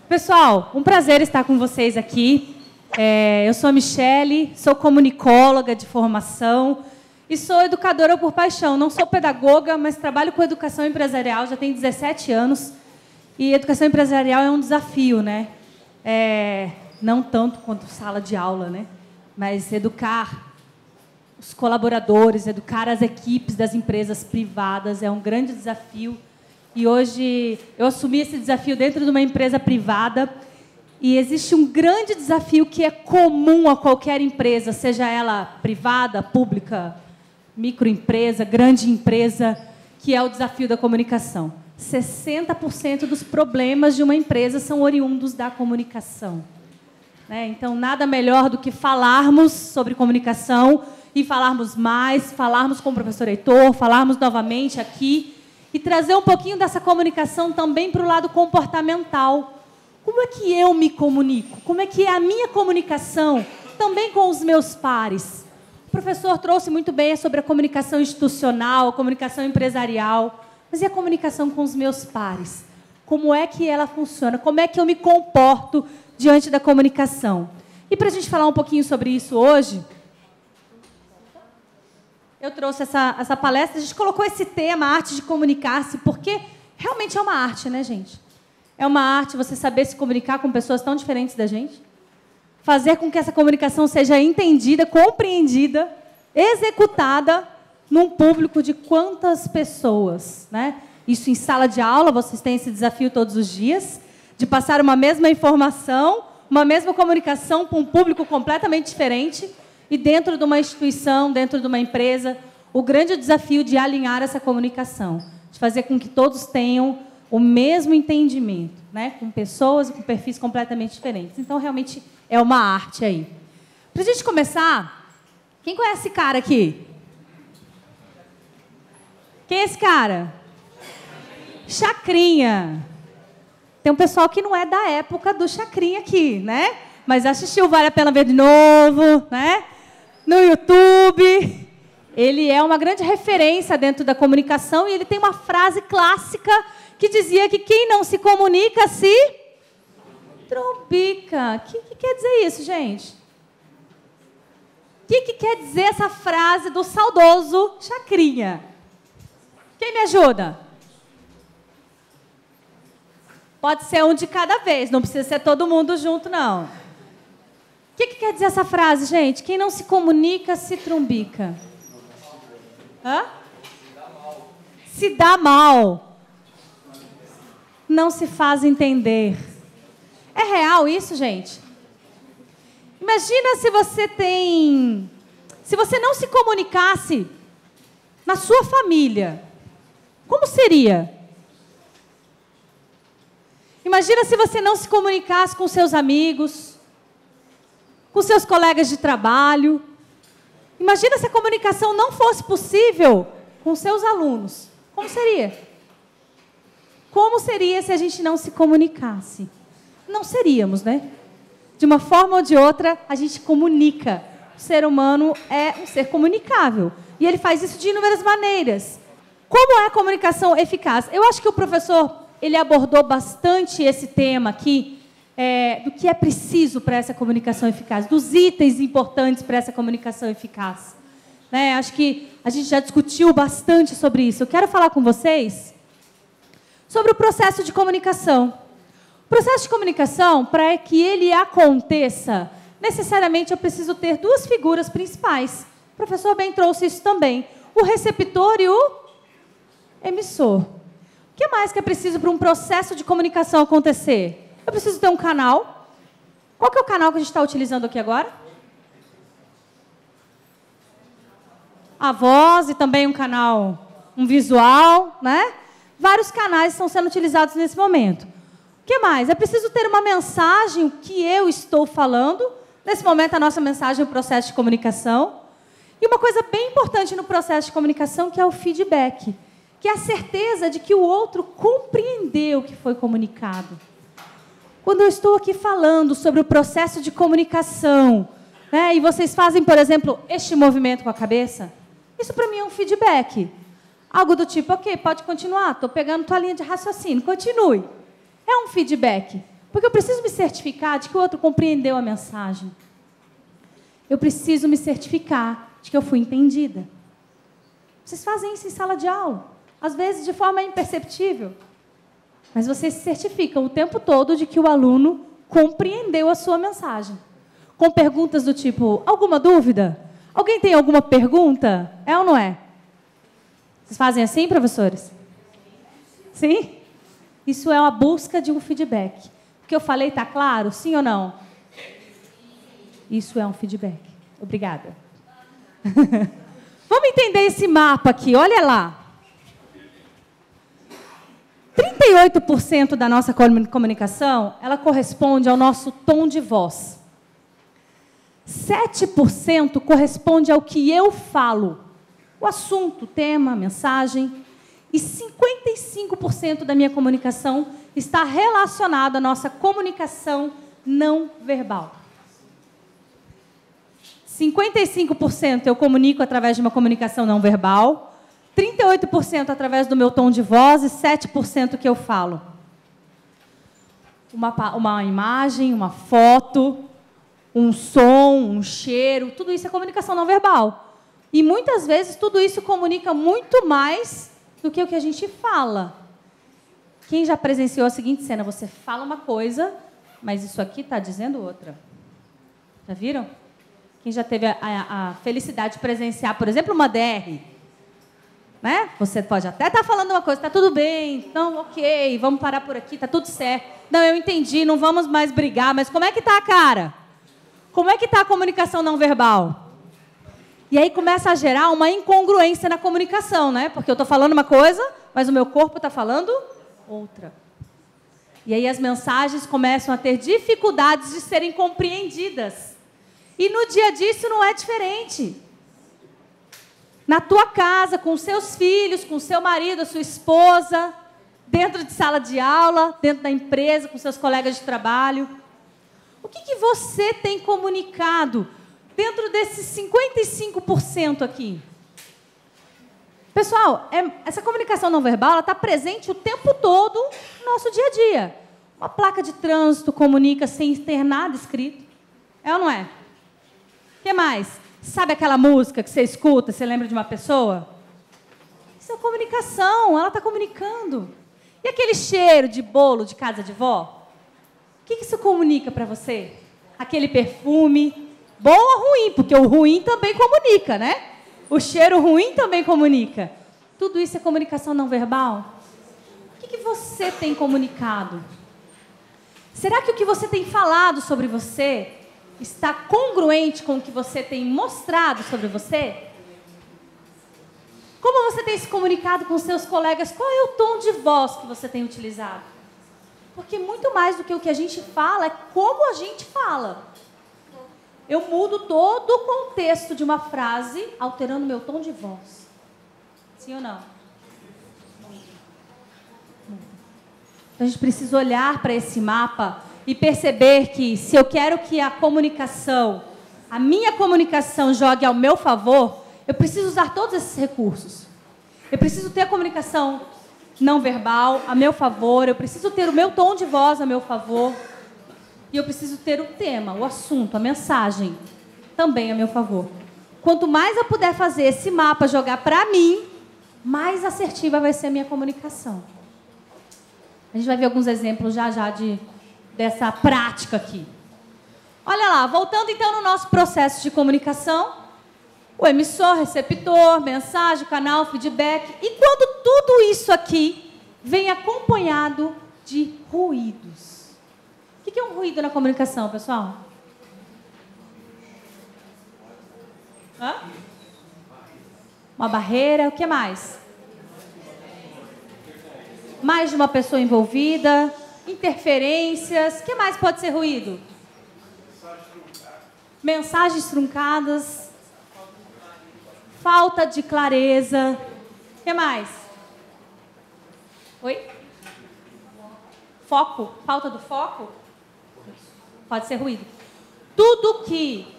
Pessoal, um prazer estar com vocês aqui. Eu sou a Michele, sou comunicóloga de formação e sou educadora por paixão. Não sou pedagoga, mas trabalho com educação empresarial, já tenho 17 anos. E educação empresarial é um desafio, né? Não tanto quanto sala de aula, né? Mas educar os colaboradores, educar as equipes das empresas privadas é um grande desafio. E hoje eu assumi esse desafio dentro de uma empresa privada. E existe um grande desafio que é comum a qualquer empresa, seja ela privada, pública, microempresa, grande empresa, que é o desafio da comunicação. 60% dos problemas de uma empresa são oriundos da comunicação. Então, nada melhor do que falarmos sobre comunicação e falarmos mais, falarmos com o professor Heitor, falarmos novamente aqui e trazer um pouquinho dessa comunicação também para o lado comportamental. Como é que eu me comunico? Como é que é a minha comunicação também com os meus pares? O professor trouxe muito bem sobre a comunicação institucional, a comunicação empresarial, mas e a comunicação com os meus pares? Como é que ela funciona? Como é que eu me comporto diante da comunicação? E para a gente falar um pouquinho sobre isso hoje, eu trouxe essa palestra, a gente colocou esse tema, a arte de comunicar-se, porque realmente é uma arte, né, gente? É uma arte você saber se comunicar com pessoas tão diferentes da gente, fazer com que essa comunicação seja entendida, compreendida, executada num público de quantas pessoas, né? Isso em sala de aula, vocês têm esse desafio todos os dias, de passar uma mesma informação, uma mesma comunicação para um público completamente diferente, e dentro de uma instituição, dentro de uma empresa, o grande desafio de alinhar essa comunicação, de fazer com que todos tenham o mesmo entendimento, né? Com pessoas e com perfis completamente diferentes. Então, realmente, é uma arte aí. Para a gente começar, quem conhece esse cara aqui? Quem é esse cara? Chacrinha. Tem um pessoal que não é da época do Chacrinha aqui, né? Mas assistiu, vale a pena ver de novo, né? No YouTube. Ele é uma grande referência dentro da comunicação e ele tem uma frase clássica que dizia que quem não se comunica se trombica. O que quer dizer isso, gente? O que quer dizer essa frase do saudoso Chacrinha? Quem me ajuda? Pode ser um de cada vez, não precisa ser todo mundo junto, não. O que quer dizer essa frase, gente? Quem não se comunica se trombica. Hã? Se dá mal. Não se faz entender. É real isso, gente? Imagina se você não se comunicasse na sua família. Como seria? Imagina se você não se comunicasse com seus amigos, com seus colegas de trabalho. Imagina se a comunicação não fosse possível com seus alunos. Como seria? Como seria se a gente não se comunicasse? Não seríamos, né? De uma forma ou de outra, a gente comunica. O ser humano é um ser comunicável. E ele faz isso de inúmeras maneiras. Como é a comunicação eficaz? Eu acho que o professor ele abordou bastante esse tema aqui, do que é preciso para essa comunicação eficaz, dos itens importantes para essa comunicação eficaz. Acho que a gente já discutiu bastante sobre isso. Eu quero falar com vocês sobre o processo de comunicação. O processo de comunicação, para que ele aconteça, necessariamente eu preciso ter duas figuras principais. O professor bem trouxe isso também. O receptor e o emissor. O que mais que é preciso para um processo de comunicação acontecer? Eu preciso ter um canal. Qual que é o canal que a gente está utilizando aqui agora? A voz e também um canal, um visual, né? Vários canais estão sendo utilizados nesse momento. O que mais? É preciso ter uma mensagem, o que eu estou falando. Nesse momento, a nossa mensagem é o processo de comunicação. E uma coisa bem importante no processo de comunicação, que é o feedback, que é a certeza de que o outro compreendeu o que foi comunicado. Quando eu estou aqui falando sobre o processo de comunicação, né, e vocês fazem, por exemplo, este movimento com a cabeça, isso para mim é um feedback. Algo do tipo, ok, pode continuar, estou pegando tua linha de raciocínio, continue. É um feedback. Porque eu preciso me certificar de que o outro compreendeu a mensagem. Eu preciso me certificar de que eu fui entendida. Vocês fazem isso em sala de aula, às vezes de forma imperceptível. Mas vocês se certificam o tempo todo de que o aluno compreendeu a sua mensagem. Com perguntas do tipo, alguma dúvida? Alguém tem alguma pergunta? É ou não é? Vocês fazem assim, professores? Sim? Isso é uma busca de um feedback. O que eu falei está claro? Sim ou não? Isso é um feedback. Obrigada. Vamos entender esse mapa aqui. Olha lá. 38% da nossa comunicação, ela corresponde ao nosso tom de voz. 7% corresponde ao que eu falo. O assunto, o tema, a mensagem. E 55% da minha comunicação está relacionado à nossa comunicação não verbal. 55% eu comunico através de uma comunicação não verbal, 38% através do meu tom de voz e 7% que eu falo. Uma imagem, uma foto, um som, um cheiro, tudo isso é comunicação não verbal. E muitas vezes tudo isso comunica muito mais do que o que a gente fala. Quem já presenciou a seguinte cena? Você fala uma coisa, mas isso aqui está dizendo outra. Já viram? Quem já teve a felicidade de presenciar, por exemplo, uma DR, né? Você pode até estar falando uma coisa, está tudo bem, então, ok, vamos parar por aqui, está tudo certo. Não, eu entendi, não vamos mais brigar, mas como é que está a cara? Como é que está a comunicação não verbal? E aí começa a gerar uma incongruência na comunicação, né? Porque eu estou falando uma coisa, mas o meu corpo está falando outra. E aí as mensagens começam a ter dificuldades de serem compreendidas. E no dia a dia isso não é diferente. Na tua casa, com seus filhos, com seu marido, a sua esposa, dentro de sala de aula, dentro da empresa, com seus colegas de trabalho. O que você tem comunicado dentro desses 55% aqui? Pessoal, essa comunicação não verbal está presente o tempo todo no nosso dia a dia. Uma placa de trânsito comunica sem ter nada escrito. É ou não é? O que mais? Sabe aquela música que você escuta, você lembra de uma pessoa? Isso é comunicação, ela está comunicando. E aquele cheiro de bolo de casa de vó? O que isso comunica para você? Aquele perfume, bom ou ruim? Porque o ruim também comunica, né? O cheiro ruim também comunica. Tudo isso é comunicação não verbal? O que você tem comunicado? Será que o que você tem falado sobre você está congruente com o que você tem mostrado sobre você? Como você tem se comunicado com seus colegas? Qual é o tom de voz que você tem utilizado? Porque muito mais do que o que a gente fala é como a gente fala. Eu mudo todo o contexto de uma frase alterando meu tom de voz. Sim ou não? Então, a gente precisa olhar para esse mapa e perceber que se eu quero que a minha comunicação jogue ao meu favor, eu preciso usar todos esses recursos. Eu preciso ter a comunicação não verbal a meu favor, eu preciso ter o meu tom de voz a meu favor, e eu preciso ter o tema, o assunto, a mensagem também a meu favor. Quanto mais eu puder fazer esse mapa jogar para mim, mais assertiva vai ser a minha comunicação. A gente vai ver alguns exemplos já dessa prática aqui. Olha lá, voltando então no nosso processo de comunicação, o emissor, receptor, mensagem, canal, feedback. E quando tudo isso aqui vem acompanhado de ruídos. O que é um ruído na comunicação, pessoal? Hã? Uma barreira, o que mais? Mais de uma pessoa envolvida, interferências. O que mais pode ser ruído? Mensagens truncadas. Falta de clareza. O que mais? Oi? Foco. Falta do foco? Pode ser ruído. Tudo que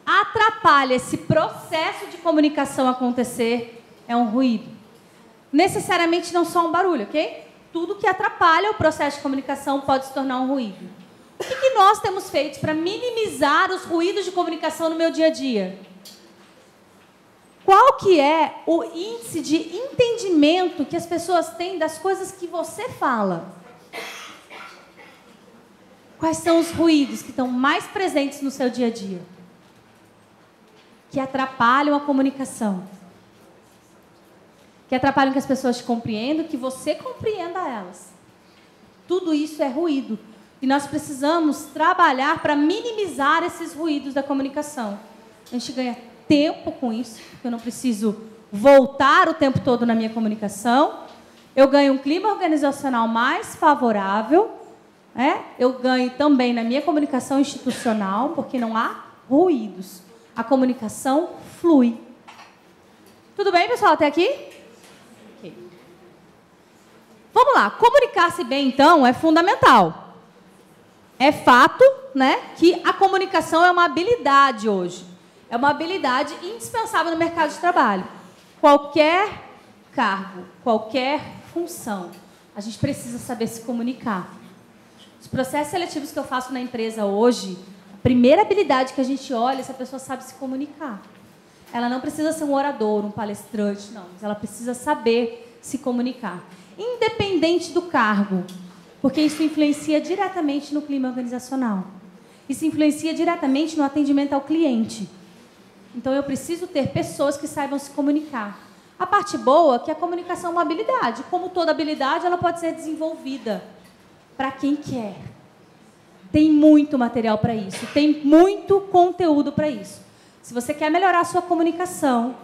atrapalha esse processo de comunicação acontecer é um ruído. Necessariamente não só um barulho, ok? Tudo que atrapalha o processo de comunicação pode se tornar um ruído. O que nós temos feito para minimizar os ruídos de comunicação no meu dia a dia? Qual que é o índice de entendimento que as pessoas têm das coisas que você fala? Quais são os ruídos que estão mais presentes no seu dia a dia? Que atrapalham a comunicação. Que atrapalham que as pessoas te compreendam, que você compreenda elas. Tudo isso é ruído. E nós precisamos trabalhar para minimizar esses ruídos da comunicação. A gente ganha tempo com isso, porque eu não preciso voltar o tempo todo na minha comunicação. Eu ganho um clima organizacional mais favorável. Eu ganho também na minha comunicação institucional, porque não há ruídos. A comunicação flui. Tudo bem, pessoal, até aqui? Okay. Vamos lá. Comunicar-se bem, então, é fundamental. É fato, que a comunicação é uma habilidade hoje. É uma habilidade indispensável no mercado de trabalho. Qualquer cargo, qualquer função, a gente precisa saber se comunicar. Os processos seletivos que eu faço na empresa hoje, a primeira habilidade que a gente olha é se a pessoa sabe se comunicar. Ela não precisa ser um orador, um palestrante, não. Mas ela precisa saber se comunicar. Independente do cargo. Porque isso influencia diretamente no clima organizacional. Isso influencia diretamente no atendimento ao cliente. Então, eu preciso ter pessoas que saibam se comunicar. A parte boa é que a comunicação é uma habilidade. Como toda habilidade, ela pode ser desenvolvida para quem quer. Tem muito material para isso. Tem muito conteúdo para isso. Se você quer melhorar a sua comunicação,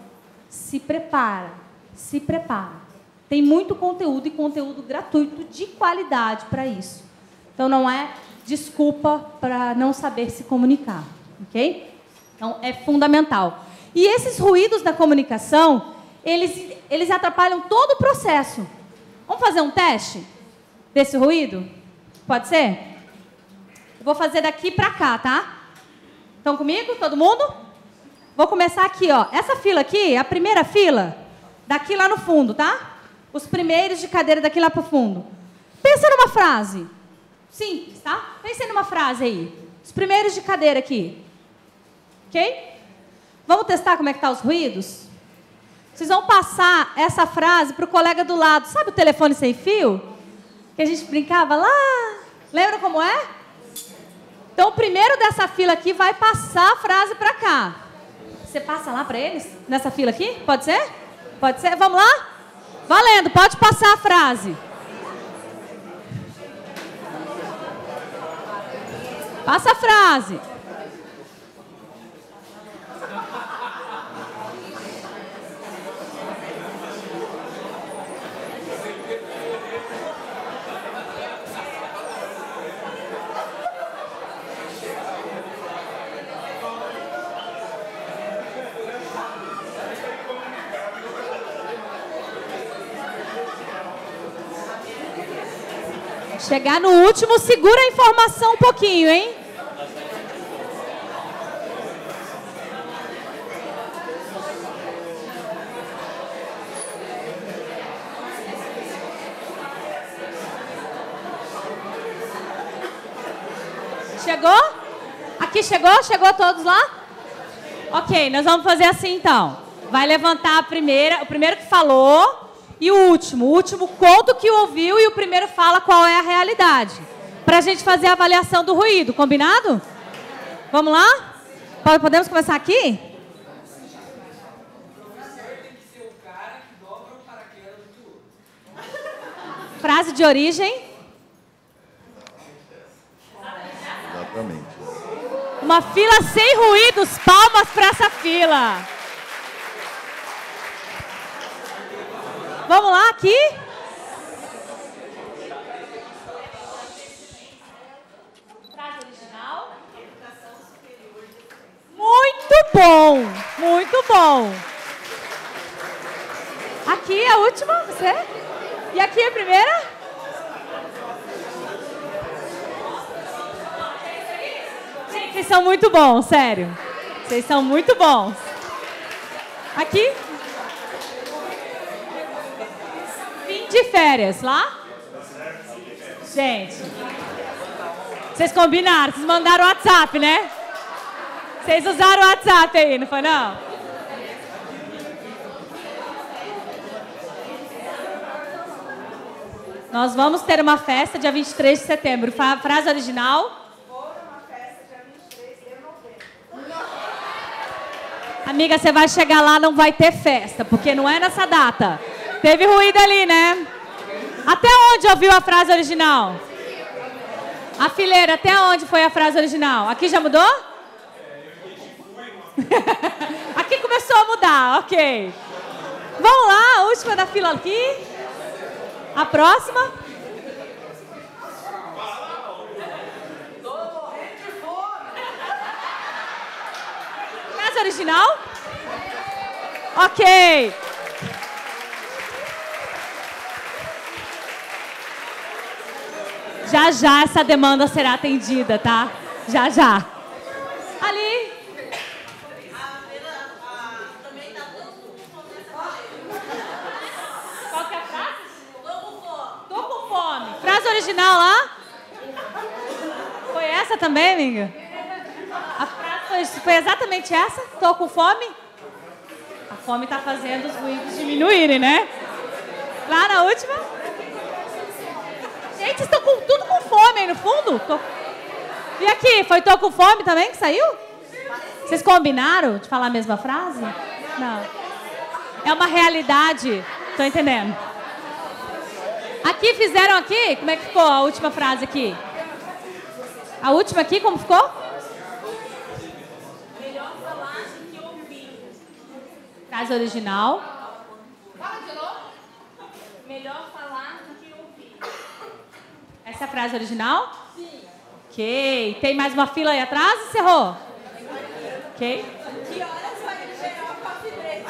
se prepara. Se prepara. Tem muito conteúdo e conteúdo gratuito de qualidade para isso. Então, não é desculpa para não saber se comunicar, ok? Então, é fundamental. E esses ruídos da comunicação, eles atrapalham todo o processo. Vamos fazer um teste desse ruído? Pode ser? Eu vou fazer daqui para cá, tá? Estão comigo, todo mundo? Vou começar aqui, ó. Essa fila aqui, a primeira fila, daqui lá no fundo, tá? Os primeiros de cadeira daqui lá para o fundo. Pensa numa frase. Simples, tá? Pensa numa frase aí. Os primeiros de cadeira aqui. Ok? Vamos testar como é que tá os ruídos? Vocês vão passar essa frase para o colega do lado. Sabe o telefone sem fio? Que a gente brincava lá. Lembra como é? Então, o primeiro dessa fila aqui vai passar a frase para cá. Você passa lá para eles? Nessa fila aqui? Pode ser? Pode ser? Vamos lá? Valendo, pode passar a frase. Passa a frase. Chegar no último, segura a informação um pouquinho, hein? Chegou? Aqui chegou? Chegou todos lá? Ok, nós vamos fazer assim então. Vai levantar o primeiro que falou. E o último conta o que ouviu e o primeiro fala qual é a realidade. Para a gente fazer a avaliação do ruído, combinado? Vamos lá? Podemos começar aqui? Frase de origem. Exatamente. Uma fila sem ruídos, palmas para essa fila. Vamos lá, aqui. Frase original. Muito bom, muito bom. Aqui a última, você? E aqui a primeira? Gente, vocês são muito bons, sério. Vocês são muito bons. Aqui. De férias, lá? Gente, vocês combinaram, vocês mandaram o WhatsApp, né? Vocês usaram o WhatsApp aí, não foi não? Nós vamos ter uma festa dia 23 de setembro. Frase original? Amiga, você vai chegar lá, não vai ter festa, porque não é nessa data. Teve ruído ali, né? Até onde ouviu a frase original? A fileira, até onde foi a frase original? Aqui já mudou? Aqui começou a mudar, ok. Vamos lá, a última da fila aqui. A próxima. Frase original? Ok. Já já essa demanda será atendida, tá? Já já. Ali. Qual que é a frase? Tô com fome. Frase original lá? Foi essa também, amiga? A frase foi exatamente essa? Tô com fome? A fome tá fazendo os ruídos diminuírem, né? Lá na última? Gente, vocês estão tudo com fome aí no fundo? E aqui, foi tô com fome também que saiu? Vocês combinaram de falar a mesma frase? Não. É uma realidade. Tô entendendo. Aqui, fizeram aqui? Como é que ficou a última frase aqui? A última aqui, como ficou? Melhor falar do que ouvir. Frase original. Fala de novo. Melhor falar do que ouvir. Essa é a frase original? Sim. Ok. Tem mais uma fila aí atrás? Encerrou? Ok. Que horas vai liberar o coffee break?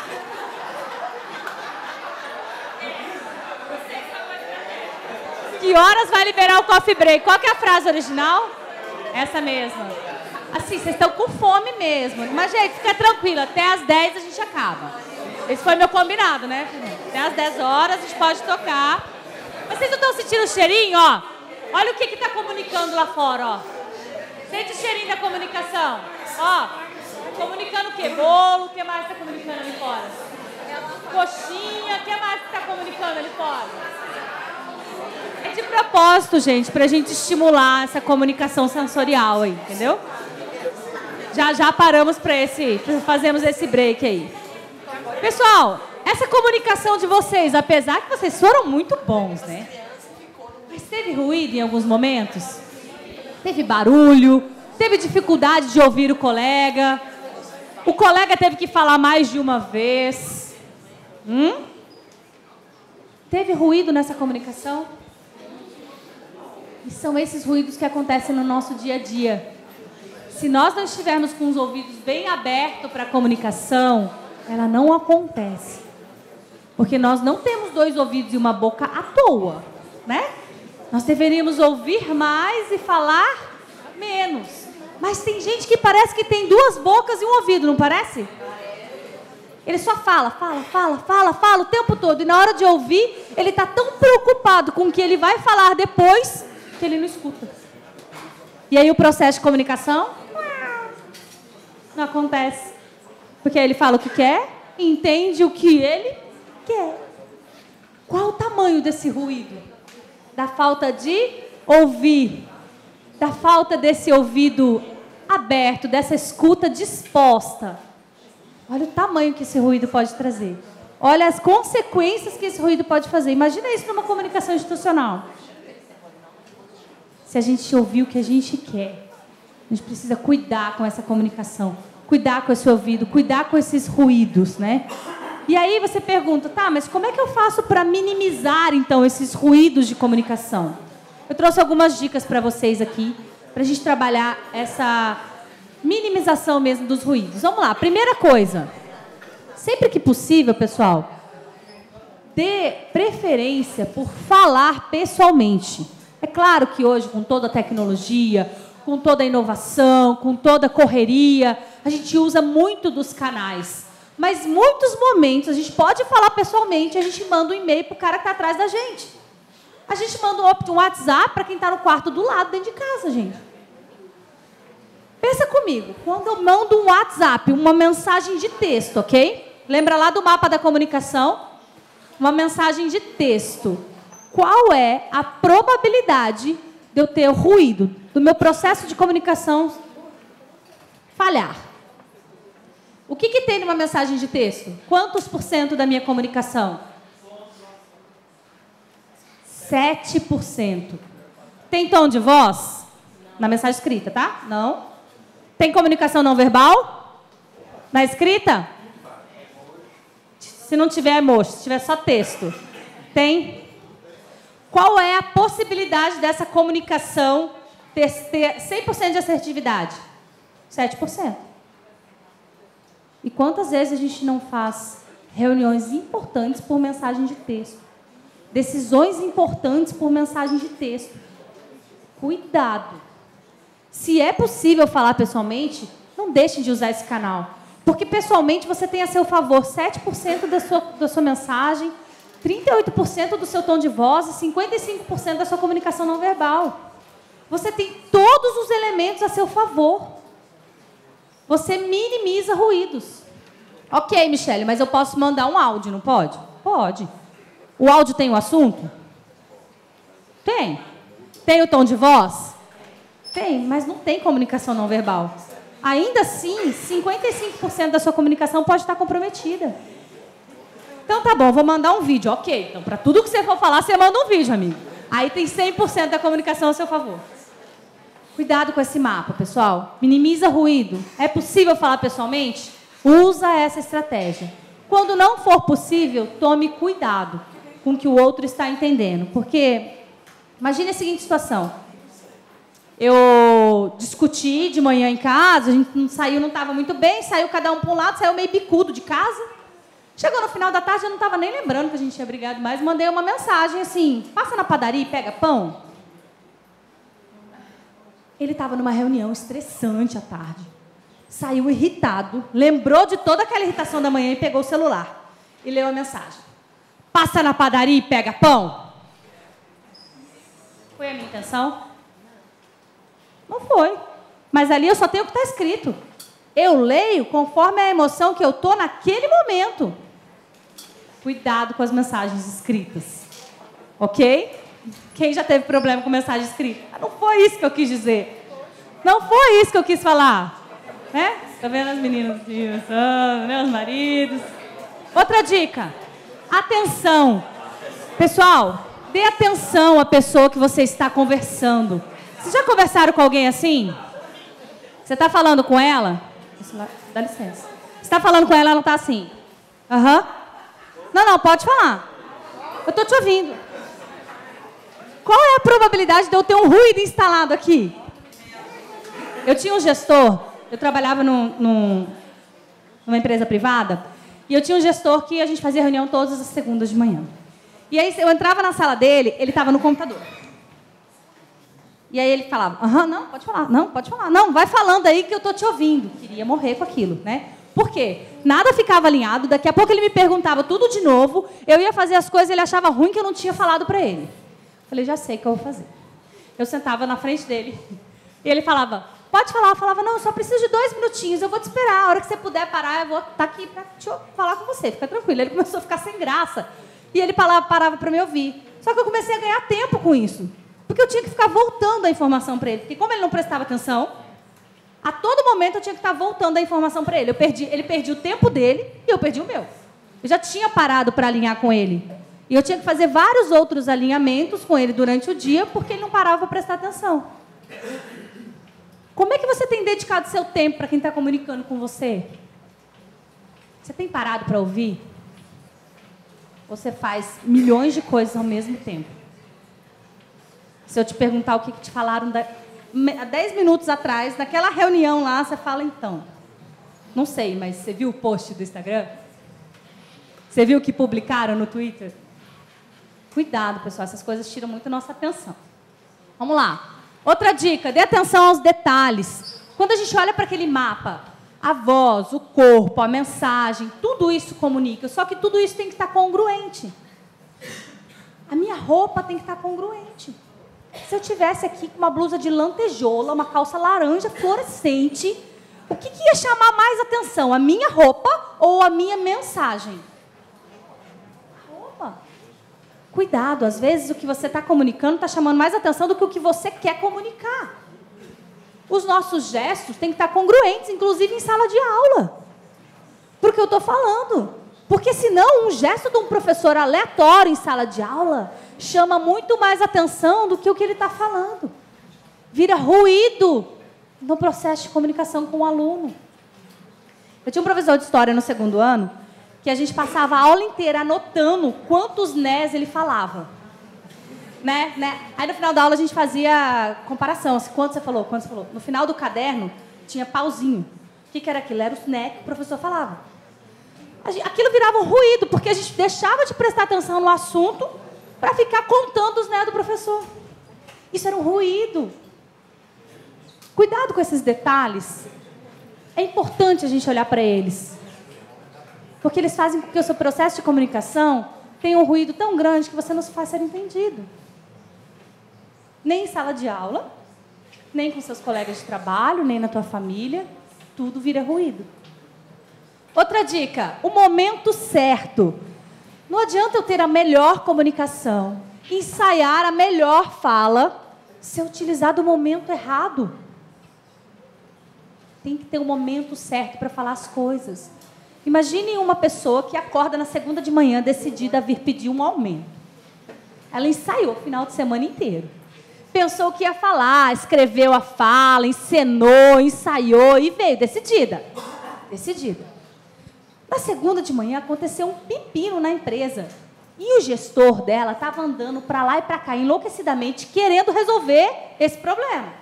Que horas vai liberar o coffee break? Qual que é a frase original? Essa mesma. Assim, vocês estão com fome mesmo. Mas, gente, fica tranquilo. Até às 10 a gente acaba. Esse foi meu combinado, né? Até às 10 horas a gente pode tocar. Mas vocês não estão sentindo o cheirinho, ó? Olha o que está comunicando lá fora, ó. Sente o cheirinho da comunicação. Ó, comunicando o quê? Bolo, o que mais está comunicando ali fora? Coxinha, o que mais está comunicando ali fora? É de propósito, gente, pra gente estimular essa comunicação sensorial aí, entendeu? Já paramos fazemos esse break aí. Pessoal, essa comunicação de vocês, apesar que vocês foram muito bons, né? Mas teve ruído em alguns momentos? Teve barulho? Teve dificuldade de ouvir o colega? O colega teve que falar mais de uma vez? Teve ruído nessa comunicação? E são esses ruídos que acontecem no nosso dia a dia. Se nós não estivermos com os ouvidos bem abertos para a comunicação, ela não acontece. Porque nós não temos 2 ouvidos e uma boca à toa, né? Nós deveríamos ouvir mais e falar menos. Mas tem gente que parece que tem 2 bocas e um ouvido, não parece? Ele só fala o tempo todo. E na hora de ouvir, ele está tão preocupado com o que ele vai falar depois que ele não escuta. E aí o processo de comunicação não acontece. Porque ele fala o que quer, entende o que ele quer. Qual o tamanho desse ruído? Da falta de ouvir, da falta desse ouvido aberto, dessa escuta disposta. Olha o tamanho que esse ruído pode trazer. Olha as consequências que esse ruído pode fazer. Imagina isso numa comunicação institucional. Se a gente ouvir o que a gente quer, a gente precisa cuidar com essa comunicação, cuidar com esse ouvido, cuidar com esses ruídos, né? E aí você pergunta, tá, mas como é que eu faço para minimizar, então, esses ruídos de comunicação? Eu trouxe algumas dicas para vocês aqui, para a gente trabalhar essa minimização mesmo dos ruídos. Vamos lá, primeira coisa. Sempre que possível, pessoal, dê preferência por falar pessoalmente. É claro que hoje, com toda a tecnologia, com toda a inovação, com toda a correria, a gente usa muito dos canais. Mas muitos momentos a gente pode falar pessoalmente, a gente manda um e-mail para o cara que está atrás da gente. A gente manda um WhatsApp para quem está no quarto do lado, dentro de casa, gente. Pensa comigo, quando eu mando um WhatsApp, uma mensagem de texto, ok? Lembra lá do mapa da comunicação? Uma mensagem de texto. Qual é a probabilidade de eu ter ruído, do meu processo de comunicação falhar? O que tem numa mensagem de texto? Quantos % da minha comunicação? 7%. Tem tom de voz? Na mensagem escrita, tá? Não. Tem comunicação não verbal? Na escrita? Se não tiver emoji, se tiver só texto. Tem? Qual é a possibilidade dessa comunicação ter 100% de assertividade? 7%. E quantas vezes a gente não faz reuniões importantes por mensagem de texto? Decisões importantes por mensagem de texto. Cuidado. Se é possível falar pessoalmente, não deixem de usar esse canal. Porque pessoalmente você tem a seu favor 7% da sua mensagem, 38% do seu tom de voz e 55% da sua comunicação não verbal. Você tem todos os elementos a seu favor. Você minimiza ruídos. Ok, Michele, mas eu posso mandar um áudio, não pode? Pode. O áudio tem o assunto? Tem. Tem o tom de voz? Tem, mas não tem comunicação não verbal. Ainda assim, 55% da sua comunicação pode estar comprometida. Então tá bom, vou mandar um vídeo. Ok, então para tudo que você for falar, você manda um vídeo, amigo. Aí tem 100% da comunicação a seu favor. Cuidado com esse mapa, pessoal. Minimiza ruído. É possível falar pessoalmente? Usa essa estratégia. Quando não for possível, tome cuidado com o que o outro está entendendo. Porque, imagine a seguinte situação. Eu discuti de manhã em casa, a gente não estava muito bem, saiu cada um para um lado, saiu meio bicudo de casa. Chegou no final da tarde, eu não estava nem lembrando que a gente tinha brigado mais, mandei uma mensagem assim, passa na padaria e pega pão. Ele estava numa reunião estressante à tarde, saiu irritado, lembrou de toda aquela irritação da manhã e pegou o celular e leu a mensagem. Passa na padaria e pega pão? Foi a minha intenção? Não foi. Mas ali eu só tenho o que está escrito. Eu leio conforme a emoção que eu estou naquele momento. Cuidado com as mensagens escritas. Ok? Quem já teve problema com mensagem escrita? Não foi isso que eu quis dizer. Não foi isso que eu quis falar. Né? Tá vendo as meninas pensando, né? Os maridos. Outra dica. Atenção. Pessoal, dê atenção à pessoa que você está conversando. Vocês já conversaram com alguém assim? Você está falando com ela? Dá licença. Você está falando com ela, ela está assim. Aham. Não, pode falar. Eu estou te ouvindo. Qual é a probabilidade de eu ter um ruído instalado aqui? Eu tinha um gestor, eu trabalhava numa empresa privada, e eu tinha um gestor que a gente fazia reunião todas as segundas de manhã. E aí eu entrava na sala dele, ele estava no computador. E aí ele falava, não, pode falar, não, pode falar. Não, vai falando aí que eu estou te ouvindo. Queria morrer com aquilo, né? Por quê? Nada ficava alinhado, daqui a pouco ele me perguntava tudo de novo, eu ia fazer as coisas, ele achava ruim que eu não tinha falado para ele. Falei, já sei o que eu vou fazer. Eu sentava na frente dele, e ele falava, pode falar. Eu falava, não, eu só preciso de 2 minutinhos, eu vou te esperar, a hora que você puder parar, eu vou estar aqui para falar com você, fica tranquilo. Ele começou a ficar sem graça, e ele parava para me ouvir. Só que eu comecei a ganhar tempo com isso. Porque eu tinha que ficar voltando a informação para ele. Porque como ele não prestava atenção, a todo momento eu tinha que estar voltando a informação para ele. Ele perdia o tempo dele e eu perdi o meu. Eu já tinha parado para alinhar com ele. E eu tinha que fazer vários outros alinhamentos com ele durante o dia porque ele não parava para prestar atenção. Como é que você tem dedicado seu tempo para quem está comunicando com você? Você tem parado para ouvir? Você faz milhões de coisas ao mesmo tempo. Se eu te perguntar o que te falaram há 10 minutos atrás, naquela reunião lá, você fala então. Não sei, mas você viu o post do Instagram? Você viu o que publicaram no Twitter? Cuidado, pessoal, essas coisas tiram muito a nossa atenção. Vamos lá. Outra dica, dê atenção aos detalhes. Quando a gente olha para aquele mapa, a voz, o corpo, a mensagem, tudo isso comunica, só que tudo isso tem que estar congruente. A minha roupa tem que estar congruente. Se eu tivesse aqui com uma blusa de lantejoula, uma calça laranja fluorescente, o que ia chamar mais atenção? A minha roupa ou a minha mensagem? A roupa. Cuidado, às vezes o que você está comunicando está chamando mais atenção do que o que você quer comunicar. Os nossos gestos têm que estar congruentes, inclusive em sala de aula. Porque eu estou falando. Porque senão um gesto de um professor aleatório em sala de aula chama muito mais atenção do que o que ele está falando. Vira ruído no processo de comunicação com o aluno. Eu tinha um professor de história no 2º ano que a gente passava a aula inteira anotando quantos nés ele falava. Né? Aí no final da aula a gente fazia comparação. Assim, quanto você falou? Quanto você falou? No final do caderno tinha pauzinho. O que era aquilo? Era os né que o professor falava. Aquilo virava um ruído, porque a gente deixava de prestar atenção no assunto para ficar contando os né do professor. Isso era um ruído. Cuidado com esses detalhes. É importante a gente olhar para eles. Porque eles fazem com que o seu processo de comunicação tenha um ruído tão grande que você não se faz ser entendido. Nem em sala de aula, nem com seus colegas de trabalho, nem na tua família. Tudo vira ruído. Outra dica, o momento certo. Não adianta eu ter a melhor comunicação, ensaiar a melhor fala, se eu utilizar do momento errado. Tem que ter um momento certo para falar as coisas. Imagine uma pessoa que acorda na segunda de manhã decidida a vir pedir um aumento. Ela ensaiou o final de semana inteiro. Pensou o que ia falar, escreveu a fala, encenou, ensaiou e veio decidida. Decidida. Na segunda de manhã aconteceu um pepino na empresa. E o gestor dela estava andando para lá e para cá, enlouquecidamente, querendo resolver esse problema.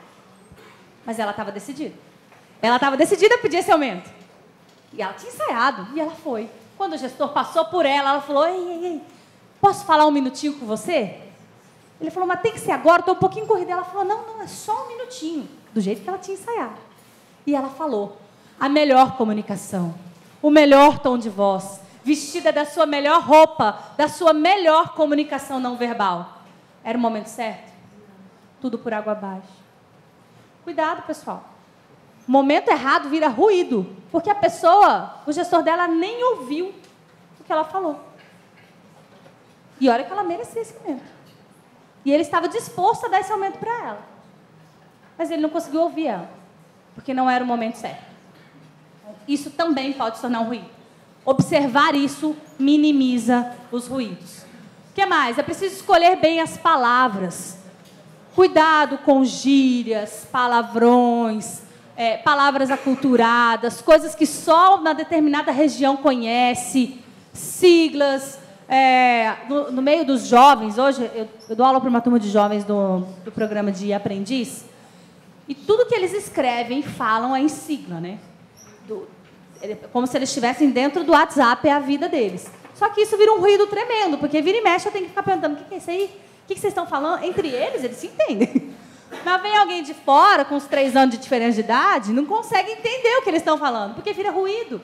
Mas ela estava decidida. Ela estava decidida a pedir esse aumento. E ela tinha ensaiado, e ela foi. Quando o gestor passou por ela, ela falou, ei, posso falar um minutinho com você? Ele falou, mas tem que ser agora, estou um pouquinho corrida. Ela falou, não, é só um minutinho. Do jeito que ela tinha ensaiado. E ela falou, a melhor comunicação. O melhor tom de voz, vestida da sua melhor roupa, da sua melhor comunicação não verbal. Era o momento certo? Tudo por água abaixo. Cuidado, pessoal. O momento errado vira ruído, porque a pessoa, o gestor dela nem ouviu o que ela falou. E olha que ela merecia esse aumento. E ele estava disposto a dar esse aumento para ela. Mas ele não conseguiu ouvir ela, porque não era o momento certo. Isso também pode se tornar um ruído. Observar isso minimiza os ruídos. O que mais? É preciso escolher bem as palavras. Cuidado com gírias, palavrões, palavras aculturadas, coisas que só uma determinada região conhece, siglas. No meio dos jovens, hoje eu dou aula para uma turma de jovens do programa de aprendiz, e tudo que eles escrevem e falam é em sigla, né? Como se eles estivessem dentro do WhatsApp, é a vida deles. Só que isso vira um ruído tremendo, porque vira e mexe, eu tenho que ficar perguntando, o que é isso aí? O que vocês estão falando? Entre eles se entendem. Mas vem alguém de fora, com uns 3 anos de diferença de idade, não consegue entender o que eles estão falando, porque vira ruído.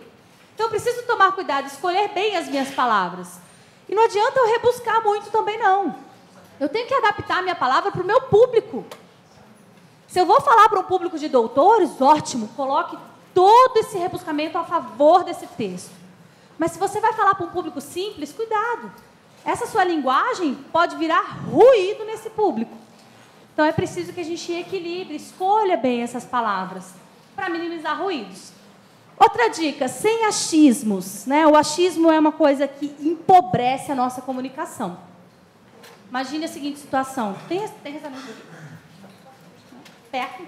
Então eu preciso tomar cuidado, escolher bem as minhas palavras. E não adianta eu rebuscar muito também, não. Eu tenho que adaptar a minha palavra para o meu público. Se eu vou falar para um público de doutores, ótimo, coloque todo esse rebuscamento a favor desse texto. Mas se você vai falar para um público simples, cuidado. Essa sua linguagem pode virar ruído nesse público. Então é preciso que a gente equilibre, escolha bem essas palavras para minimizar ruídos. Outra dica, sem achismos, né? O achismo é uma coisa que empobrece a nossa comunicação. Imagine a seguinte situação. Tem restaurante aqui? Perto?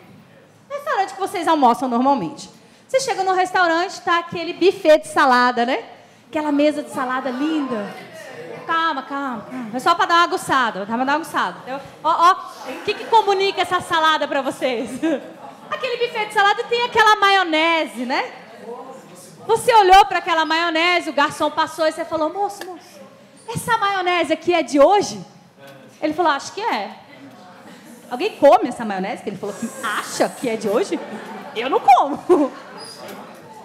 Restaurante que vocês almoçam normalmente. Você chega no restaurante, está aquele buffet de salada, né? Aquela mesa de salada linda. Calma. É só para dar uma aguçada. O que comunica essa salada para vocês? Aquele buffet de salada tem aquela maionese, né? Você olhou para aquela maionese, o garçom passou e você falou, moço, essa maionese aqui é de hoje? Ele falou, acho que é. Alguém come essa maionese? Que ele falou que acha que é de hoje? Eu não como.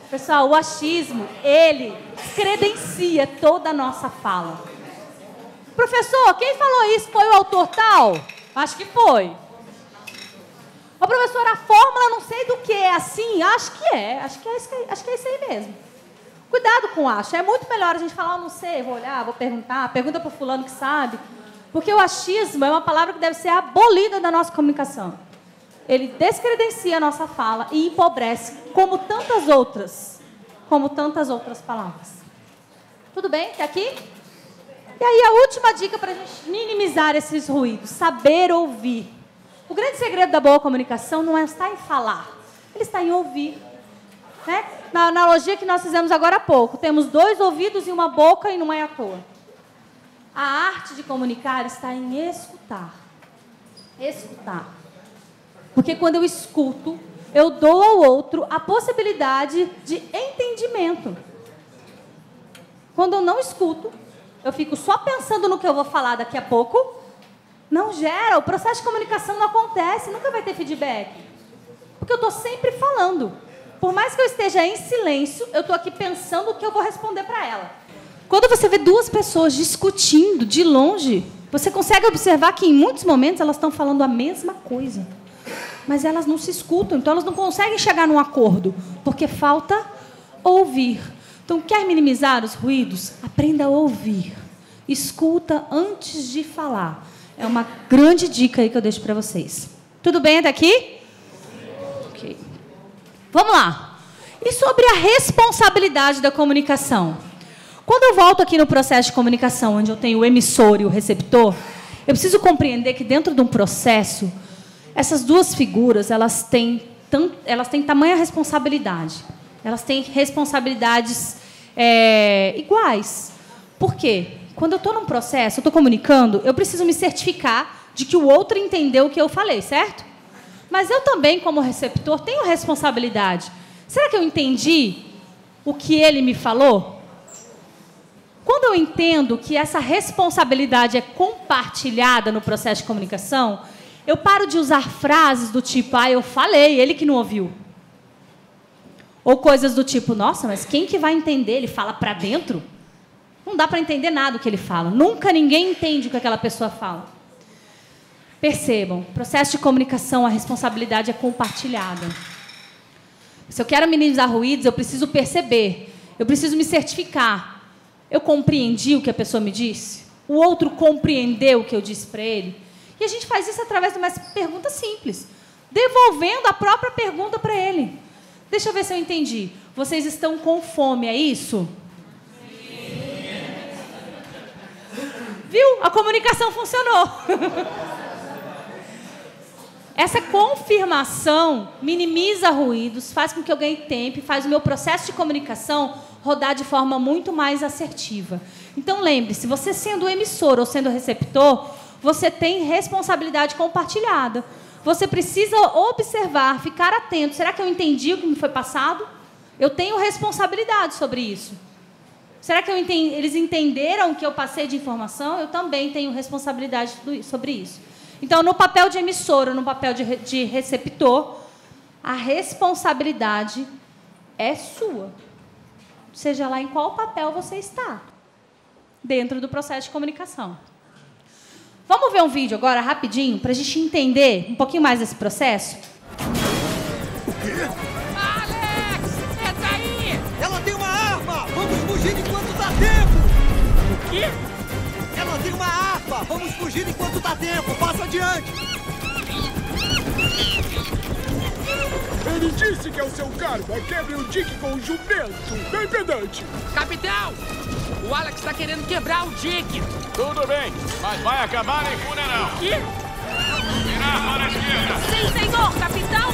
Pessoal, o achismo, ele credencia toda a nossa fala. Professor, quem falou isso foi o autor tal? Acho que foi. Ô, professor, a fórmula não sei do que é assim? Acho que é. Acho que é isso aí mesmo. Cuidado com o acho. É muito melhor a gente falar, não sei, vou olhar, vou perguntar, pergunta para o fulano que sabe. Porque o achismo é uma palavra que deve ser abolida da nossa comunicação. Ele descredencia a nossa fala e empobrece, como tantas outras palavras. Tudo bem? Até aqui? E aí a última dica para a gente minimizar esses ruídos, saber ouvir. O grande segredo da boa comunicação não está em falar, ele está em ouvir. Né? Na analogia que nós fizemos agora há pouco, temos 2 ouvidos e uma boca e não é à toa. A arte de comunicar está em escutar. Escutar. Porque quando eu escuto, eu dou ao outro a possibilidade de entendimento. Quando eu não escuto, eu fico só pensando no que eu vou falar daqui a pouco, não gera, o processo de comunicação não acontece, nunca vai ter feedback. Porque eu estou sempre falando. Por mais que eu esteja em silêncio, eu estou aqui pensando o que eu vou responder para ela. Quando você vê 2 pessoas discutindo de longe, você consegue observar que em muitos momentos elas estão falando a mesma coisa. Mas elas não se escutam, então elas não conseguem chegar num acordo, porque falta ouvir. Então, quer minimizar os ruídos? Aprenda a ouvir. Escuta antes de falar. É uma grande dica aí que eu deixo para vocês. Tudo bem até aqui? Ok. Vamos lá. E sobre a responsabilidade da comunicação? Quando eu volto aqui no processo de comunicação, onde eu tenho o emissor e o receptor, eu preciso compreender que dentro de um processo, essas 2 figuras, elas têm tamanha responsabilidade. Elas têm responsabilidades iguais. Por quê? Quando eu estou num processo, eu estou comunicando, eu preciso me certificar de que o outro entendeu o que eu falei, certo? Mas eu também, como receptor, tenho responsabilidade. Será que eu entendi o que ele me falou? Quando eu entendo que essa responsabilidade é compartilhada no processo de comunicação, eu paro de usar frases do tipo, eu falei, ele que não ouviu. Ou coisas do tipo, nossa, mas quem que vai entender? Ele fala para dentro? Não dá para entender nada do que ele fala. Nunca ninguém entende o que aquela pessoa fala. Percebam, processo de comunicação, a responsabilidade é compartilhada. Se eu quero minimizar ruídos, eu preciso perceber. Eu preciso me certificar. Eu compreendi o que a pessoa me disse? O outro compreendeu o que eu disse para ele? E a gente faz isso através de uma pergunta simples. Devolvendo a própria pergunta para ele. Deixa eu ver se eu entendi. Vocês estão com fome, é isso? Viu? A comunicação funcionou. Essa confirmação minimiza ruídos, faz com que eu ganhe tempo, faz o meu processo de comunicação rodar de forma muito mais assertiva. Então, lembre-se, você sendo emissor ou sendo receptor, você tem responsabilidade compartilhada. Você precisa observar, ficar atento. Será que eu entendi o que me foi passado? Eu tenho responsabilidade sobre isso. Será que eles entenderam o que eu passei de informação? Eu também tenho responsabilidade sobre isso. Então, no papel de emissor ou no papel de receptor, a responsabilidade é sua. Seja lá em qual papel você está, dentro do processo de comunicação. Vamos ver um vídeo agora, rapidinho, para a gente entender um pouquinho mais desse processo? O quê? Alex! Entra aí! Ela tem uma arma! Vamos fugir enquanto dá tempo! O quê? Ela tem uma arma! Vamos fugir enquanto dá tempo! Passa adiante! Ele disse que é o seu karma. Quebre o Dick com o jumento. Bem pedante. Capitão! O Alex está querendo quebrar o Dick. Tudo bem, mas vai acabar em funeral. Que? Virar para a esquerda. Sim, senhor, capitão!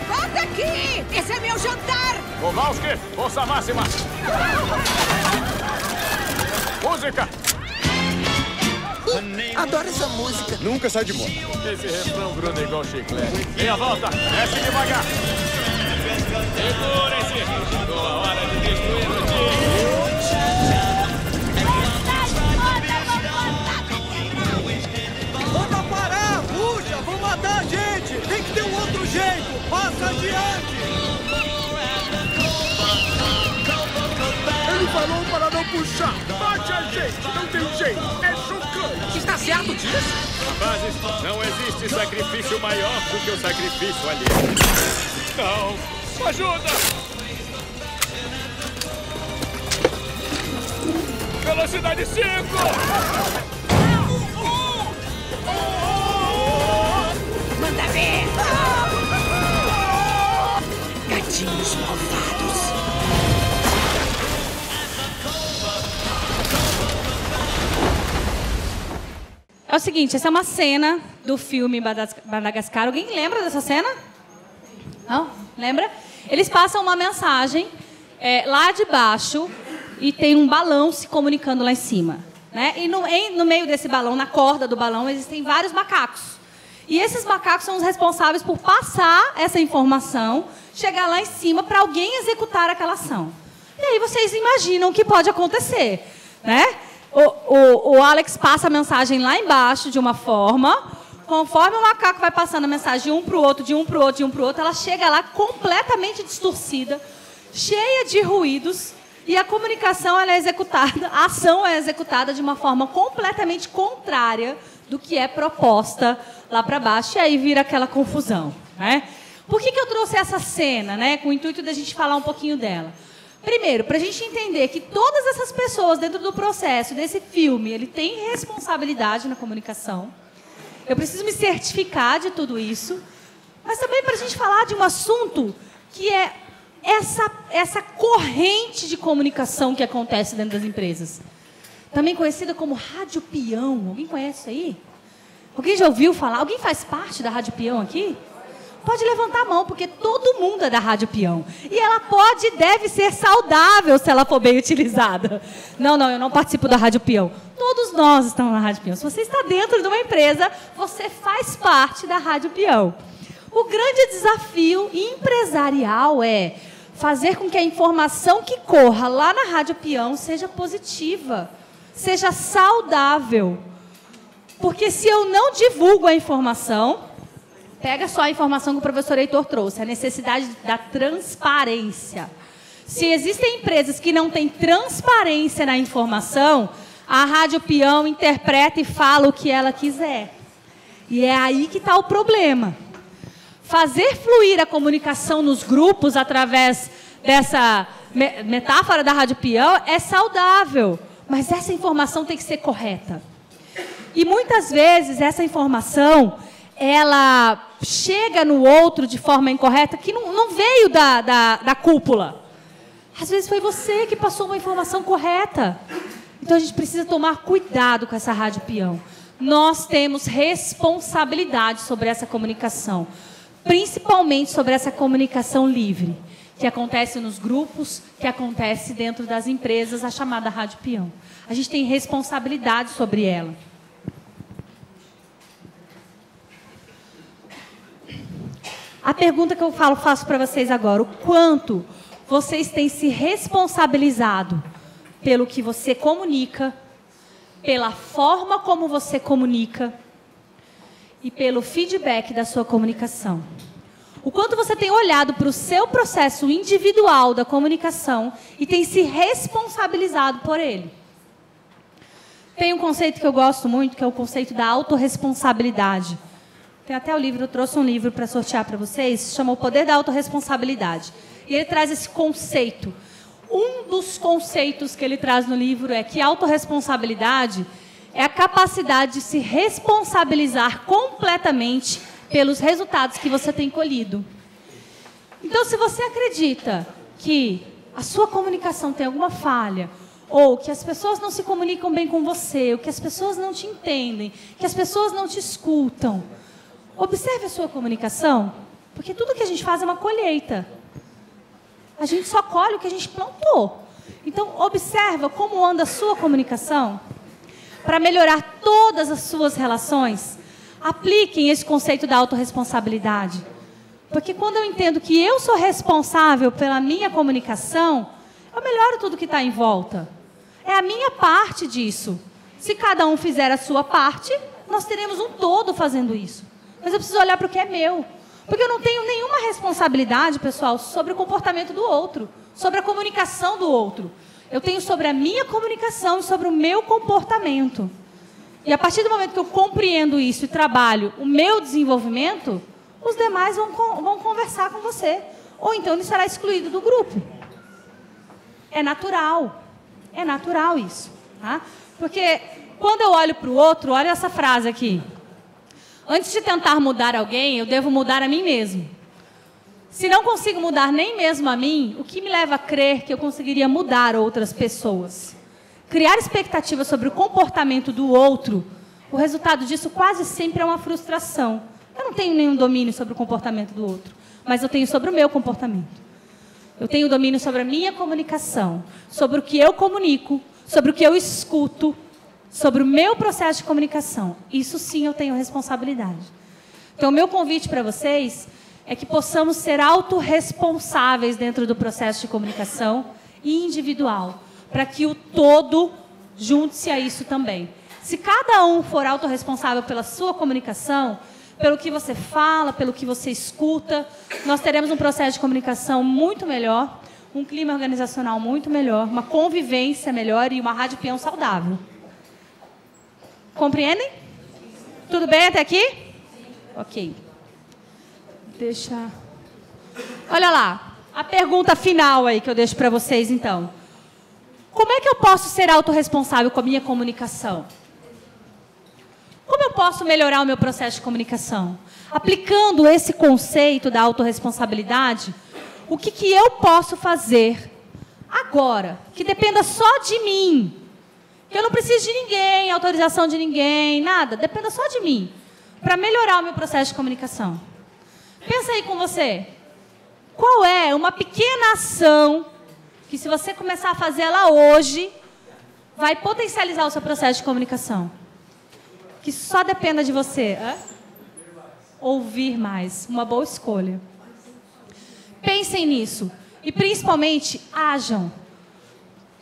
Volta aqui! Esse é meu jantar! Kowalski, força máxima. Música! Adoro essa música. Nunca sai de moda. Esse refrão gruda igual chiclete. Meia volta, desce devagar. Segurem-se. Chegou a hora de destruir o Dick. Manda parar! Puxa, vão matar a gente! Tem que ter um outro jeito! Passa adiante! Não tem jeito, é chocante. Está certo disso? Rapazes, não existe sacrifício maior do que o sacrifício alheio. Não! Ajuda! Velocidade 5! Manda ver! Gatinhos malvados. É o seguinte, essa é uma cena do filme Madagascar. Alguém lembra dessa cena? Não? Lembra? Eles passam uma mensagem lá de baixo e tem um balão se comunicando lá em cima. Né? E no meio desse balão, na corda do balão, existem vários macacos. E esses macacos são os responsáveis por passar essa informação, chegar lá em cima para alguém executar aquela ação. E aí vocês imaginam o que pode acontecer, né? O Alex passa a mensagem lá embaixo de uma forma, conforme o macaco vai passando a mensagem de um para o outro, de um para o outro, de um para o outro, ela chega lá completamente distorcida, cheia de ruídos, e a comunicação ela é executada, a ação é executada de uma forma completamente contrária do que é proposta lá para baixo, e aí vira aquela confusão, né? Por que eu trouxe essa cena, né, com o intuito da gente falar um pouquinho dela? Primeiro, para a gente entender que todas essas pessoas dentro do processo desse filme, ele tem responsabilidade na comunicação. Eu preciso me certificar de tudo isso. Mas também para a gente falar de um assunto que é essa corrente de comunicação que acontece dentro das empresas. Também conhecida como rádio peão. Alguém conhece isso aí? Alguém já ouviu falar? Alguém faz parte da rádio peão aqui? Pode levantar a mão, porque todo mundo é da rádio peão. E ela pode e deve ser saudável se ela for bem utilizada. Não, eu não participo da rádio peão. Todos nós estamos na rádio peão. Se você está dentro de uma empresa, você faz parte da rádio peão. O grande desafio empresarial é fazer com que a informação que corra lá na rádio peão seja positiva, seja saudável. Porque se eu não divulgo a informação... Pega só a informação que o professor Heitor trouxe, a necessidade da transparência. Se existem empresas que não têm transparência na informação, a rádio peão interpreta e fala o que ela quiser. E é aí que está o problema. Fazer fluir a comunicação nos grupos através dessa metáfora da rádio peão é saudável, mas essa informação tem que ser correta. E muitas vezes essa informação... ela chega no outro de forma incorreta, que não veio da cúpula. Às vezes foi você que passou uma informação correta. Então a gente precisa tomar cuidado com essa rádio peão. Nós temos responsabilidade sobre essa comunicação, principalmente sobre essa comunicação livre, que acontece nos grupos, que acontece dentro das empresas, a chamada rádio peão. A gente tem responsabilidade sobre ela. A pergunta que eu faço para vocês agora, o quanto vocês têm se responsabilizado pelo que você comunica, pela forma como você comunica e pelo feedback da sua comunicação. O quanto você tem olhado para o seu processo individual da comunicação e tem se responsabilizado por ele. Tem um conceito que eu gosto muito, que é o conceito da autorresponsabilidade. Tem até o livro, eu trouxe um livro para sortear para vocês, se chama O Poder da Autorresponsabilidade. E ele traz esse conceito. Um dos conceitos que ele traz no livro é que a autorresponsabilidade é a capacidade de se responsabilizar completamente pelos resultados que você tem colhido. Então, se você acredita que a sua comunicação tem alguma falha, ou que as pessoas não se comunicam bem com você, ou que as pessoas não te entendem, que as pessoas não te escutam, observe a sua comunicação, porque tudo que a gente faz é uma colheita. A gente só colhe o que a gente plantou. Então, observa como anda a sua comunicação. Para melhorar todas as suas relações, apliquem esse conceito da autorresponsabilidade. Porque quando eu entendo que eu sou responsável pela minha comunicação, eu melhoro tudo que está em volta. É a minha parte disso. Se cada um fizer a sua parte, nós teremos um todo fazendo isso. Mas eu preciso olhar para o que é meu. Porque eu não tenho nenhuma responsabilidade, pessoal, sobre o comportamento do outro, sobre a comunicação do outro. Eu tenho sobre a minha comunicação e sobre o meu comportamento. E a partir do momento que eu compreendo isso e trabalho o meu desenvolvimento, os demais vão conversar com você. Ou então ele será excluído do grupo. É natural. É natural isso. Tá? Porque quando eu olho para o outro, olha essa frase aqui. Antes de tentar mudar alguém, eu devo mudar a mim mesmo. Se não consigo mudar nem mesmo a mim, o que me leva a crer que eu conseguiria mudar outras pessoas? Criar expectativas sobre o comportamento do outro, o resultado disso quase sempre é uma frustração. Eu não tenho nenhum domínio sobre o comportamento do outro, mas eu tenho sobre o meu comportamento. Eu tenho domínio sobre a minha comunicação, sobre o que eu comunico, sobre o que eu escuto, sobre o meu processo de comunicação. Isso sim eu tenho responsabilidade. Então, o meu convite para vocês é que possamos ser autorresponsáveis dentro do processo de comunicação e individual, para que o todo junte-se a isso também. Se cada um for autorresponsável pela sua comunicação, pelo que você fala, pelo que você escuta, nós teremos um processo de comunicação muito melhor, um clima organizacional muito melhor, uma convivência melhor e uma rádio peão saudável. Compreendem? Tudo bem até aqui? Ok. Olha lá, a pergunta final aí que eu deixo para vocês, então. Como é que eu posso ser autorresponsável com a minha comunicação? Como eu posso melhorar o meu processo de comunicação? Aplicando esse conceito da autorresponsabilidade, o que eu posso fazer agora, que dependa só de mim? Que eu não preciso de ninguém, autorização de ninguém, nada, dependa só de mim, para melhorar o meu processo de comunicação. Pensa aí com você. Qual é uma pequena ação que, se você começar a fazer ela hoje, vai potencializar o seu processo de comunicação? Que só dependa de você. Ouvir mais. Uma boa escolha. Pensem nisso. E, principalmente, ajam.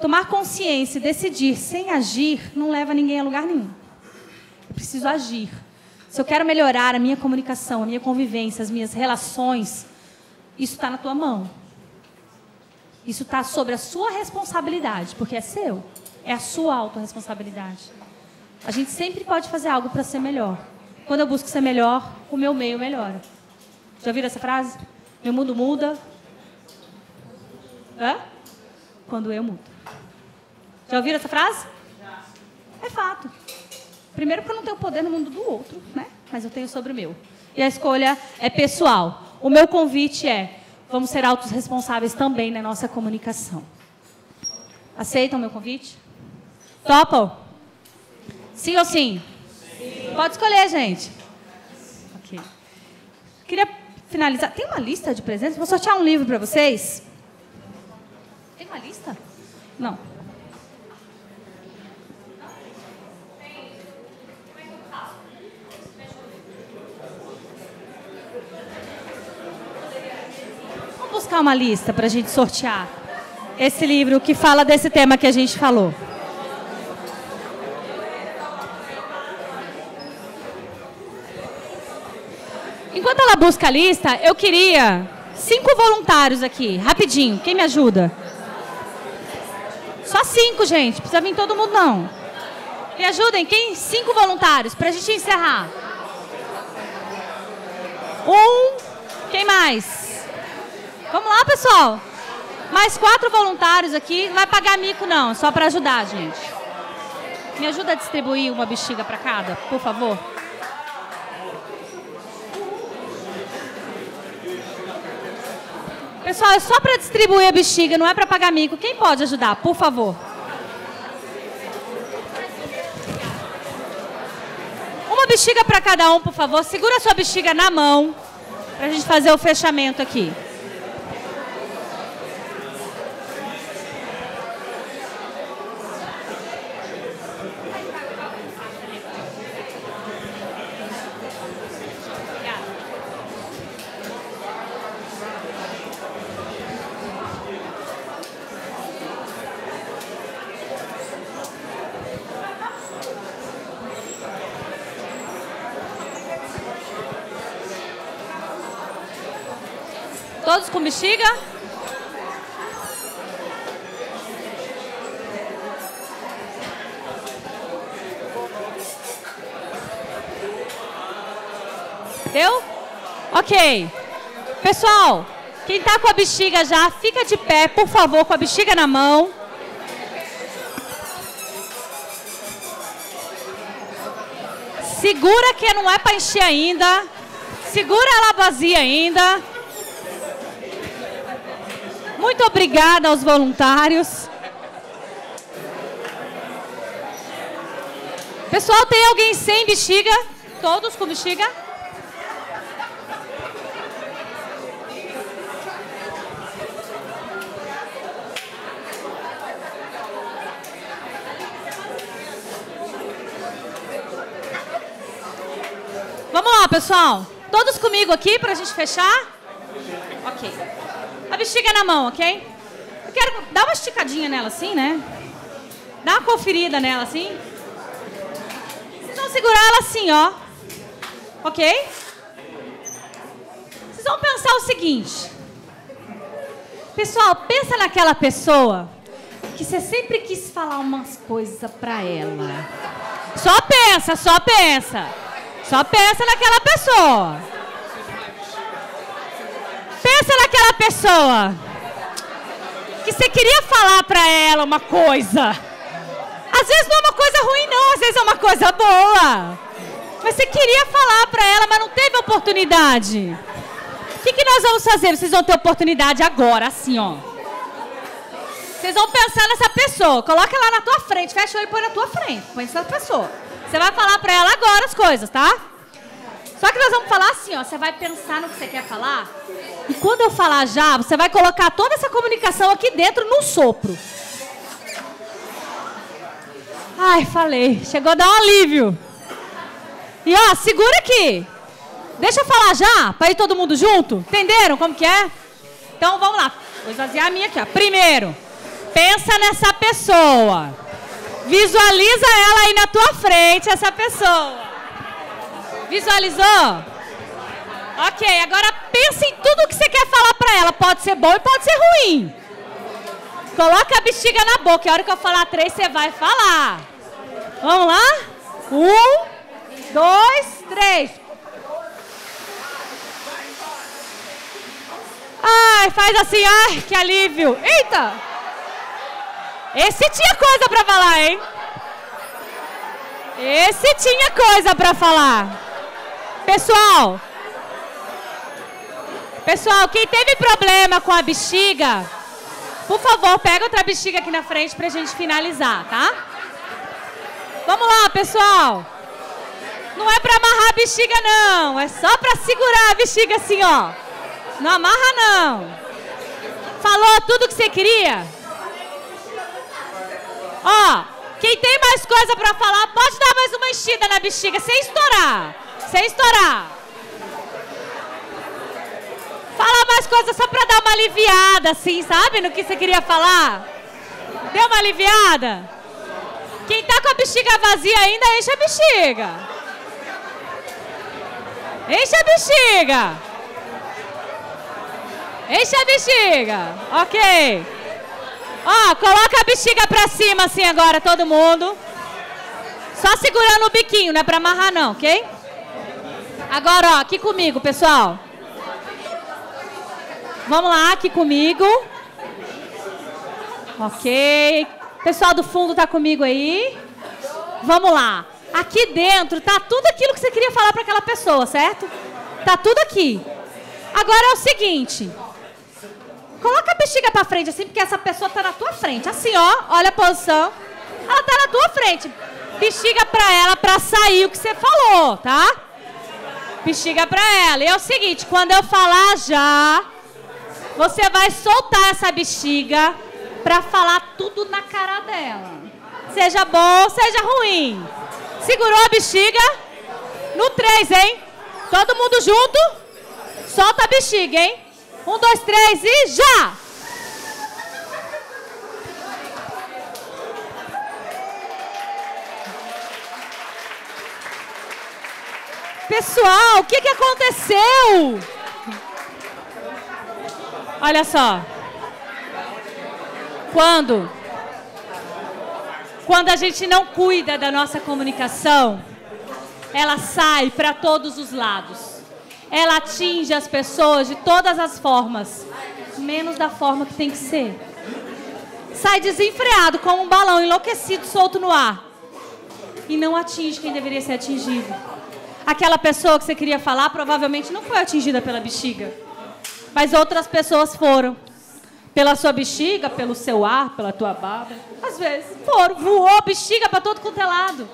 Tomar consciência e decidir sem agir não leva ninguém a lugar nenhum. Eu preciso agir. Se eu quero melhorar a minha comunicação, a minha convivência, as minhas relações, isso está na tua mão. Isso está sobre a sua responsabilidade, porque é seu. É a sua autorresponsabilidade. A gente sempre pode fazer algo para ser melhor. Quando eu busco ser melhor, o meu meio melhora. Já ouviram essa frase? Meu mundo muda. Quando eu mudo. Já ouviram essa frase? É fato. Primeiro porque eu não tenho poder no mundo do outro, né? Mas eu tenho sobre o meu. E a escolha é pessoal. O meu convite é, vamos ser autorresponsáveis também na nossa comunicação. Aceitam o meu convite? Topam? Sim ou sim? Sim. Pode escolher, gente. Ok. Queria finalizar. Tem uma lista de presentes? Vou sortear um livro para vocês. Tem uma lista? Não. Vamos buscar uma lista para a gente sortear esse livro que fala desse tema que a gente falou. Enquanto ela busca a lista, eu queria 5 voluntários aqui, rapidinho. Quem me ajuda? Só 5, gente. Precisa vir todo mundo, não. Me ajudem, quem? 5 voluntários, para a gente encerrar. 1. Quem mais? Vamos lá, pessoal. Mais 4 voluntários aqui. Não vai pagar mico, não. Só para ajudar, gente. Me ajuda a distribuir uma bexiga para cada, por favor. Pessoal, é só para distribuir a bexiga, não é para pagar mico. Quem pode ajudar, por favor? Uma bexiga para cada um, por favor. Segura a sua bexiga na mão, para a gente fazer o fechamento aqui. Todos com bexiga? Deu? Ok. Pessoal, quem tá com a bexiga já, fica de pé, por favor, com a bexiga na mão. Segura que não é para encher ainda. Segura ela vazia ainda. Muito obrigada aos voluntários. Pessoal, tem alguém sem bexiga? Todos com bexiga? Vamos lá, pessoal. Todos comigo aqui pra gente fechar? Ok. A bexiga na mão, ok? Eu quero dar uma esticadinha nela assim, né? Dá uma conferida nela assim. Vocês vão segurar ela assim, ó. Ok? Vocês vão pensar o seguinte. Pessoal, pensa naquela pessoa que você sempre quis falar umas coisas pra ela. Só pensa, só pensa. Só pensa naquela pessoa. Pensa naquela pessoa que você queria falar pra ela uma coisa. Às vezes não é uma coisa ruim, não. Às vezes é uma coisa boa. Mas você queria falar pra ela, mas não teve oportunidade. O que nós vamos fazer? Vocês vão ter oportunidade agora, assim, ó. Vocês vão pensar nessa pessoa. Coloca ela na tua frente. Fecha o olho e põe na tua frente. Põe essa pessoa. Você vai falar pra ela agora as coisas, tá? Só que nós vamos falar assim, ó. Você vai pensar no que você quer falar. E quando eu falar já, você vai colocar toda essa comunicação aqui dentro no sopro. Ai, falei. Chegou a dar um alívio. E ó, segura aqui. Deixa eu falar já, pra ir todo mundo junto. Entenderam como que é? Então vamos lá. Vou esvaziar a minha aqui, ó. Primeiro, pensa nessa pessoa. Visualiza ela aí na tua frente, essa pessoa. Visualizou? Ok, agora pensa em tudo que você quer falar pra ela. Pode ser bom e pode ser ruim. Coloca a bexiga na boca. E a hora que eu falar 3, você vai falar. Vamos lá? 1, 2, 3. Ai, faz assim, ai, que alívio. Eita! Esse tinha coisa pra falar, hein? Esse tinha coisa pra falar. Pessoal, quem teve problema com a bexiga, por favor, pega outra bexiga aqui na frente pra gente finalizar, tá? Vamos lá, pessoal. Não é pra amarrar a bexiga, não. É só pra segurar a bexiga assim, ó. Não amarra, não. Falou tudo que você queria? Ó, quem tem mais coisa pra falar, pode dar mais uma enchida na bexiga, sem estourar. Sem estourar. Fala mais coisas só pra dar uma aliviada, assim, sabe? No que você queria falar. Deu uma aliviada? Quem tá com a bexiga vazia ainda, enche a bexiga. Enche a bexiga. Enche a bexiga. Ok. Ó, coloca a bexiga pra cima assim agora, todo mundo. Só segurando o biquinho, não é pra amarrar não, ok? Agora, ó, aqui comigo, pessoal. Vamos lá, aqui comigo. Ok. Pessoal do fundo tá comigo aí. Vamos lá. Aqui dentro tá tudo aquilo que você queria falar pra aquela pessoa, certo? Tá tudo aqui. Agora é o seguinte. Coloca a bexiga pra frente assim, porque essa pessoa tá na tua frente. Assim, ó, olha a posição. Ela tá na tua frente. Bexiga pra ela pra sair o que você falou, tá? Bexiga pra ela. E é o seguinte, quando eu falar já, você vai soltar essa bexiga pra falar tudo na cara dela. Seja bom, seja ruim. Segurou a bexiga? No 3, hein? Todo mundo junto? Solta a bexiga, hein? 1, 2, 3 e já! Pessoal, o que aconteceu? Olha só. Quando a gente não cuida da nossa comunicação, ela sai para todos os lados. ela atinge as pessoas de todas as formas, menos da forma que tem que ser. Sai desenfreado como um balão enlouquecido solto no ar e não atinge quem deveria ser atingido. Aquela pessoa que você queria falar provavelmente não foi atingida pela bexiga, mas outras pessoas foram. Pela sua bexiga, pelo seu ar, pela tua baba. Às vezes voou bexiga para todo quanto é lado.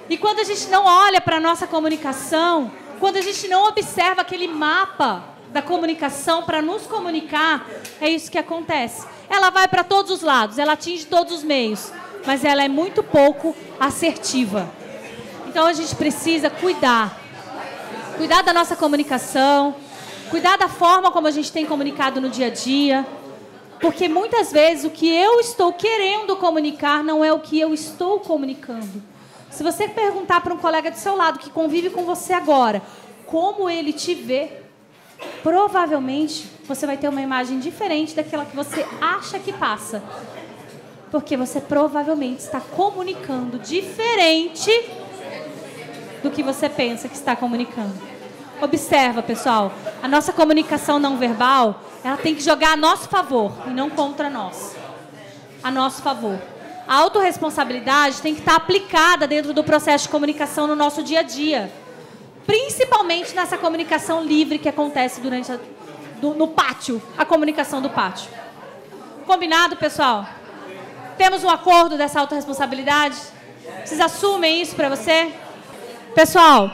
E quando a gente não olha para a nossa comunicação, quando a gente não observa aquele mapa da comunicação para nos comunicar, é isso que acontece. Ela vai para todos os lados, ela atinge todos os meios, mas ela é muito pouco assertiva. Então a gente precisa cuidar da nossa comunicação, cuidar da forma como a gente tem comunicado no dia a dia, porque muitas vezes o que eu estou querendo comunicar não é o que eu estou comunicando. Se você perguntar para um colega do seu lado que convive com você agora, como ele te vê, provavelmente você vai ter uma imagem diferente daquela que você acha que passa. Porque você provavelmente está comunicando diferente do que você pensa que está comunicando. Observa, pessoal, a nossa comunicação não verbal, ela tem que jogar a nosso favor e não contra nós. A nosso favor. A autorresponsabilidade tem que estar aplicada dentro do processo de comunicação no nosso dia a dia. Principalmente nessa comunicação livre que acontece no pátio, a comunicação do pátio. Combinado, pessoal? Temos um acordo dessa autorresponsabilidade? Vocês assumem isso para você? Pessoal,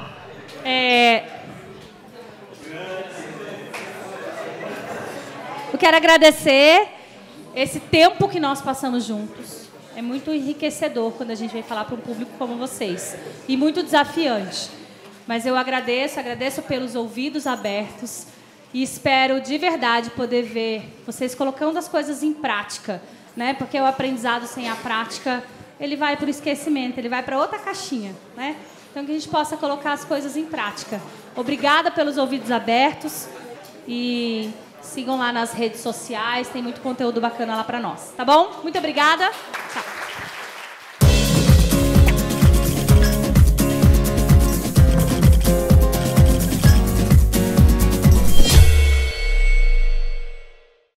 eu quero agradecer esse tempo que nós passamos juntos. É muito enriquecedor quando a gente vem falar para um público como vocês. E muito desafiante. Mas eu agradeço pelos ouvidos abertos e espero de verdade poder ver vocês colocando as coisas em prática, né? Porque o aprendizado sem a prática, ele vai para o esquecimento, ele vai para outra caixinha, né? Então que a gente possa colocar as coisas em prática. Obrigada pelos ouvidos abertos e sigam lá nas redes sociais, tem muito conteúdo bacana lá para nós, tá bom? Muito obrigada. Tchau.